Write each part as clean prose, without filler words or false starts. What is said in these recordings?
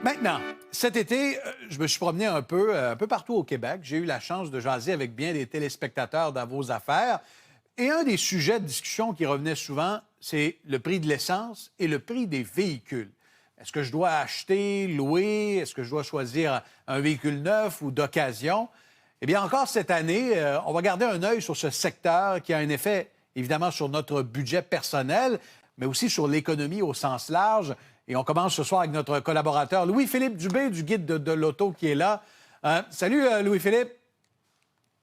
Maintenant, cet été, je me suis promené un peu partout au Québec. J'ai eu la chance de jaser avec bien des téléspectateurs dans vos affaires. Et un des sujets de discussion qui revenait souvent, c'est le prix de l'essence et le prix des véhicules. Est-ce que je dois acheter, louer? Est-ce que je dois choisir un véhicule neuf ou d'occasion? Eh bien, encore cette année, on va garder un œil sur ce secteur qui a un effet, évidemment, sur notre budget personnel, mais aussi sur l'économie au sens large. Et on commence ce soir avec notre collaborateur Louis-Philippe Dubé du Guide de l'Auto qui est là. Salut, Louis-Philippe.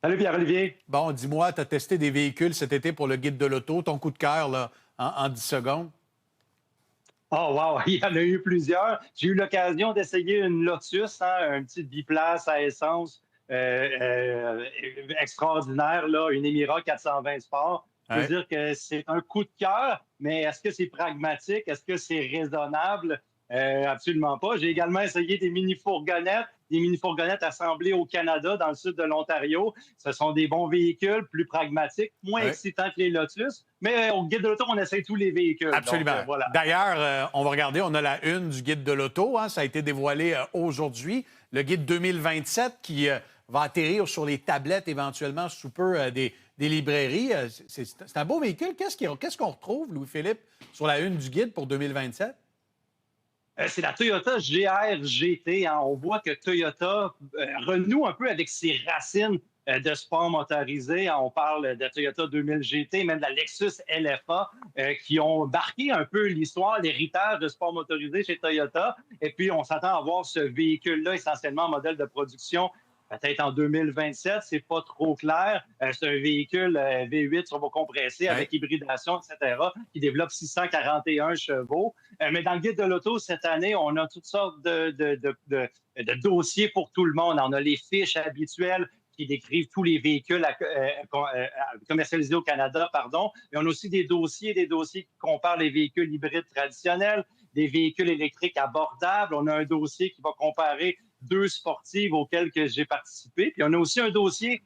Salut Pierre-Olivier. Bon, dis-moi, tu as testé des véhicules cet été pour le Guide de l'Auto. Ton coup de cœur, là, en 10 secondes? Oh wow, il y en a eu plusieurs. J'ai eu l'occasion d'essayer une Lotus, un petit biplace à essence extraordinaire, là, une Emira 420 Sport. Je veux Ouais. dire que c'est un coup de cœur, mais est-ce que c'est pragmatique? Est-ce que c'est raisonnable? Absolument pas. J'ai également essayé des mini-fourgonnettes assemblées au Canada, dans le sud de l'Ontario. Ce sont des bons véhicules, plus pragmatiques, moins Ouais. excitants que les Lotus. Mais au Guide de l'Auto, on essaye tous les véhicules. Donc, Absolument. voilà. D'ailleurs, on va regarder, on a la une du Guide de l'Auto. Hein, ça a été dévoilé aujourd'hui. Le Guide 2027 qui va atterrir sur les tablettes éventuellement sous peu des librairies. C'est un beau véhicule. Qu'est-ce qu'on retrouve, Louis-Philippe, sur la une du Guide pour 2027? C'est la Toyota GR GT, hein. On voit que Toyota renoue un peu avec ses racines de sport motorisé, hein. On parle de Toyota 2000 GT, même de la Lexus LFA, qui ont marqué un peu l'histoire, l'héritage de sport motorisé chez Toyota. Et puis, on s'attend à voir ce véhicule-là essentiellement en modèle de production peut-être en 2027, c'est pas trop clair. C'est un véhicule V8 turbocompressé avec Ouais. hybridation, etc., qui développe 641 chevaux. Mais dans le guide de l'auto, cette année, on a toutes sortes de dossiers pour tout le monde. On a les fiches habituelles qui décrivent tous les véhicules commercialisés au Canada, pardon. Mais on a aussi des dossiers qui comparent les véhicules hybrides traditionnels, des véhicules électriques abordables. On a un dossier qui va comparer deux sportives auxquelles j'ai participé. Puis on a aussi un dossier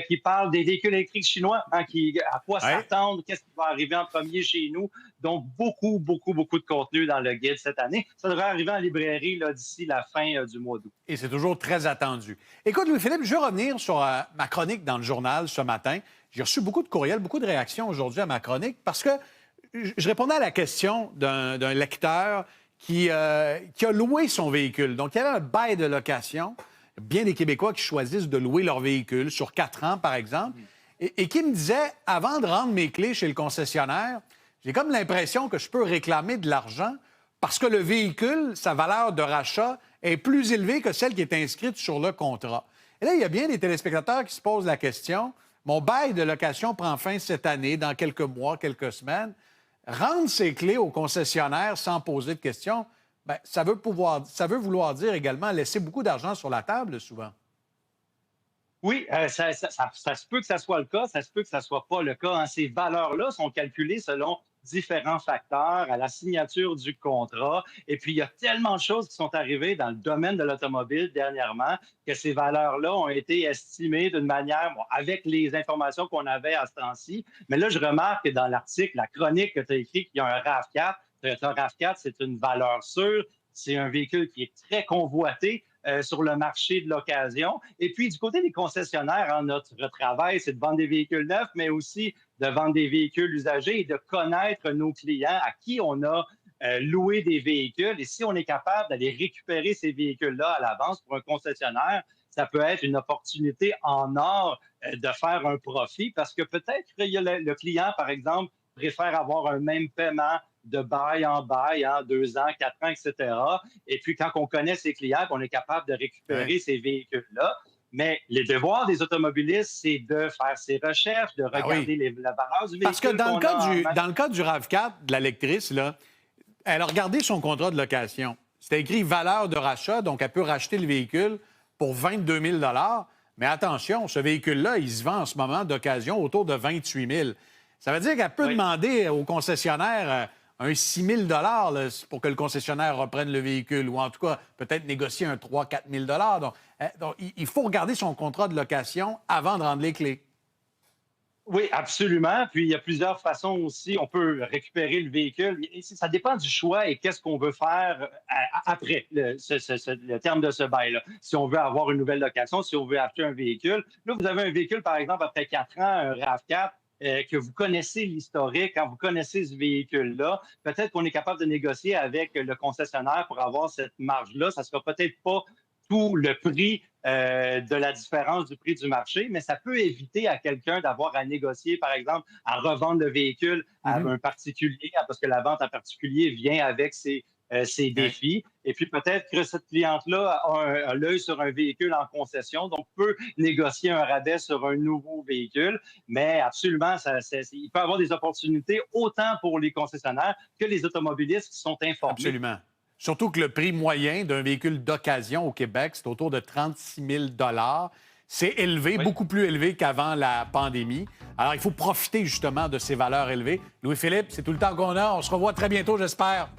qui parle des véhicules électriques chinois, hein, à quoi Ouais. s'attendre, qu'est-ce qui va arriver en premier chez nous. Donc, beaucoup de contenu dans le guide cette année. Ça devrait arriver en librairie d'ici la fin du mois d'août. Et c'est toujours très attendu. Écoute, Louis-Philippe, je veux revenir sur ma chronique dans le journal ce matin. J'ai reçu beaucoup de courriels, beaucoup de réactions aujourd'hui à ma chronique parce que je répondais à la question d'un lecteur qui a loué son véhicule. Donc, il y avait un bail de location. Bien des Québécois qui choisissent de louer leur véhicule sur 4 ans, par exemple, et qui me disait, avant de rendre mes clés chez le concessionnaire, j'ai comme l'impression que je peux réclamer de l'argent parce que le véhicule, sa valeur de rachat est plus élevée que celle qui est inscrite sur le contrat. Et là, il y a bien des téléspectateurs qui se posent la question, mon bail de location prend fin cette année, dans quelques mois, quelques semaines. Rendre ses clés au concessionnaire sans poser de questions, bien, ça veut vouloir dire également laisser beaucoup d'argent sur la table, souvent. Oui, ça se peut que ça soit le cas, ça se peut que ça soit pas le cas, hein. Ces valeurs-là sont calculées selon différents facteurs à la signature du contrat. Et puis, il y a tellement de choses qui sont arrivées dans le domaine de l'automobile dernièrement que ces valeurs-là ont été estimées d'une manière, bon, avec les informations qu'on avait à ce temps-ci. Mais là, je remarque que dans l'article, la chronique que tu as écrit, qu'il y a un RAV4. Toyota RAV4, c'est une valeur sûre. C'est un véhicule qui est très convoité sur le marché de l'occasion. Et puis, du côté des concessionnaires, hein, notre travail, c'est de vendre des véhicules neufs, mais aussi de vendre des véhicules usagés et de connaître nos clients à qui on a loué des véhicules. Et si on est capable d'aller récupérer ces véhicules-là à l'avance pour un concessionnaire, ça peut être une opportunité en or de faire un profit parce que peut-être que le client, par exemple, préfère avoir un même paiement de bail en bail, hein, 2 ans, 4 ans, etc. Et puis, quand on connaît ses clients, on est capable de Ouais. récupérer ces véhicules-là. Mais le devoir des automobilistes, c'est de faire ses recherches, de Ben oui. regarder la valeur du Parce que véhicule qu'on a en main. dans le cas du RAV4, de la lectrice, là, elle a regardé son contrat de location. C'était écrit valeur de rachat, donc elle peut racheter le véhicule pour 22 000. Mais attention, ce véhicule-là, il se vend en ce moment d'occasion autour de 28 000. Ça veut dire qu'elle peut Oui. demander au concessionnaire un 6 000 là, pour que le concessionnaire reprenne le véhicule, ou en tout cas, peut-être négocier un 3 000 4 000 Donc, il faut regarder son contrat de location avant de rendre les clés. Oui, absolument. Puis il y a plusieurs façons aussi. On peut récupérer le véhicule. Ça dépend du choix et qu'est-ce qu'on veut faire après le terme de ce bail-là. Si on veut avoir une nouvelle location, si on veut acheter un véhicule. Là, vous avez un véhicule, par exemple, après 4 ans, un RAV4, que vous connaissez l'historique, quand vous connaissez ce véhicule-là, peut-être qu'on est capable de négocier avec le concessionnaire pour avoir cette marge-là. Ça ne sera peut-être pas tout le prix de la différence du prix du marché, mais ça peut éviter à quelqu'un d'avoir à négocier, par exemple, à revendre le véhicule à un particulier, parce que la vente en particulier vient avec ses Ouais. défis. Et puis peut-être que cette cliente-là a l'œil sur un véhicule en concession, donc peut négocier un rabais sur un nouveau véhicule. Mais absolument, il peut y avoir des opportunités autant pour les concessionnaires que les automobilistes qui sont informés. Absolument. Surtout que le prix moyen d'un véhicule d'occasion au Québec, c'est autour de 36 000. C'est élevé, Oui. beaucoup plus élevé qu'avant la pandémie. Alors, il faut profiter justement de ces valeurs élevées. Louis-Philippe, c'est tout le temps qu'on a. On se revoit très bientôt, j'espère.